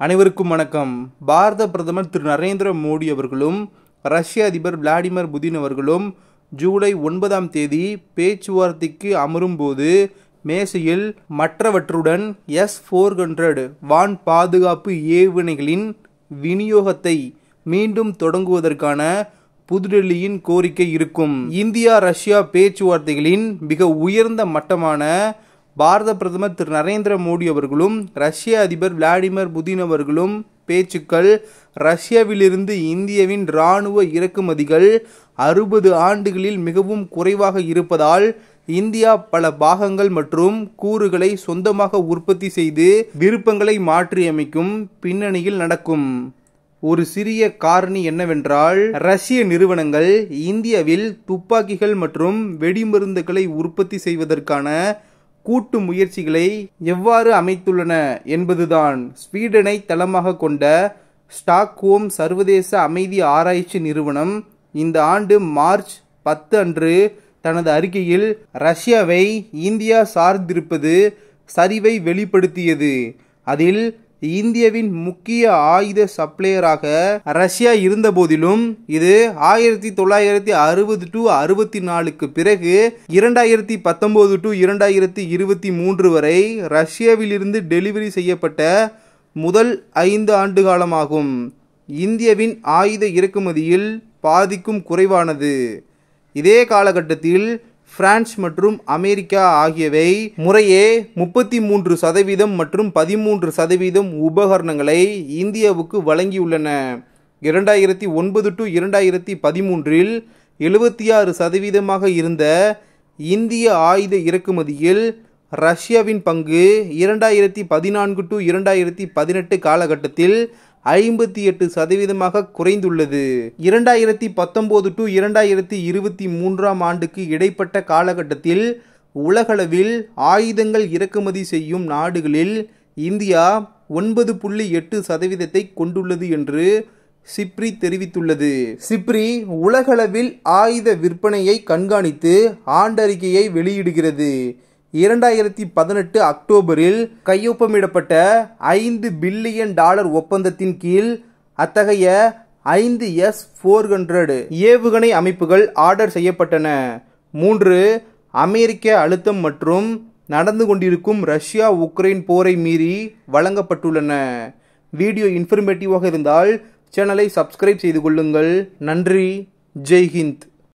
அனைவருக்கும் வணக்கம். பாரத பிரதமர் திரு நரேந்திர மோடி அவர்களும் ரஷ்ய அதிபர் விளாடிமிர் புதின் அவர்களும் ஜூலை 9ஆம் தேதி பேச்சுவார்த்தைக்கு அமரும் போது மேசையில் மற்றவற்றுடன் S-400 வான் பாதுகாப்பு ஏவுகணைகளின் விநியோகத்தை மீண்டும் தொடங்குவதற்கான புதுடெல்லியின் கோரிக்கை இருக்கும். இந்தியா ரஷ்யா பேச்சுவார்த்தைகளின் மிக உயர்ந்த மட்டமான பாரத பிரதமர் திரு நரேந்திர மோடி அவர்களும் ரஷ்ய அதிபர் விளாடிமிர் புதின் அவர்களும் பேச்சுக்கள் ரஷ்யாவிலிருந்து இந்தியாவின் இராணுவ இறக்குமதிகள் 60 ஆண்டுகளில் மிகவும் குறைவாக இருப்பதால் இந்தியா பல பாகங்கள் மற்றும் கூறுகளை சொந்தமாக உற்பத்தி செய்து விருப்பங்களை மாற்றியமைக்கும் பின்னணியில் நடக்கும். ஒரு சிறிய காரணி என்னவென்றால் ரஷ்ய நிறுவனங்கள் இந்தியாவில் துப்பாக்கிகள் மற்றும் வெடிமருந்துகளை உற்பத்தி செய்வதற்கான கூட்டு முயற்சிகளை எவ்வாறு அமைத்துள்ளன என்பதுதான். ஸ்வீடனை தளமாக கொண்ட ஸ்டாக்ஹோம் சர்வதேச அமைதி ஆராய்ச்சி நிறுவனம் இந்த ஆண்டு மார்ச் 10 அன்று தனது அறிக்கையில் ரஷ்யாவை இந்தியா சார்ந்திருப்பது சரிவை வெளிப்படுத்தியது. அதில் இந்தியாவின் முக்கிய ஆயுத சப்ளையராக ரஷ்யா இருந்த போதிலும் இது 1960-64க்கு பிறகு 2019-2023 வரை ரஷ்யாவிலிருந்து டெலிவரி செய்யப்பட்ட முதல் 5 ஆண்டு காலமாகும். இந்தியாவின் ஆயுத இறக்குமதியில் பாதிக்கும் குறைவானது. இதே காலகட்டத்தில் பிரான்ஸ் மற்றும் அமெரிக்கா ஆகியவை முறையே 33% மற்றும் 13% உபகரணங்களை இந்தியாவுக்கு வழங்கியுள்ளன. 2009-2013 76% இருந்த இந்திய ஆயுத இறக்குமதியில் ரஷ்யாவின் பங்கு 2014-2018 காலகட்டத்தில் 58% குறைந்துள்ளது. 2019-2023 ஆண்டுக்கு இடைப்பட்ட காலகட்டத்தில் உலகளவில் ஆயுதங்கள் இறக்குமதி செய்யும் நாடுகளில் இந்தியா 9.8% கொண்டுள்ளது என்று சிப்ரி தெரிவித்துள்ளது. சிப்ரி உலகளவில் ஆயுத விற்பனையை கண்காணித்து ஆண்டறிக்கையை வெளியிடுகிறது. 2018 அக்டோபரில் கையொப்பமிடப்பட்ட $5 பில்லியன் ஒப்பந்தத்தின் கீழ் அத்தகைய 5 S-400 ஏவுகணை அமைப்புகள் ஆர்டர் செய்யப்பட்டன. 3 அமெரிக்க அழுத்தம் மற்றும் நடந்து கொண்டிருக்கும் ரஷ்யா உக்ரைன் போரை மீறி வழங்கப்பட்டுள்ளன. வீடியோ இன்ஃபர்மேட்டிவாக இருந்தால் சேனலை சப்ஸ்கிரைப் செய்து கொள்ளுங்கள். நன்றி. ஜெய் ஹிந்த்.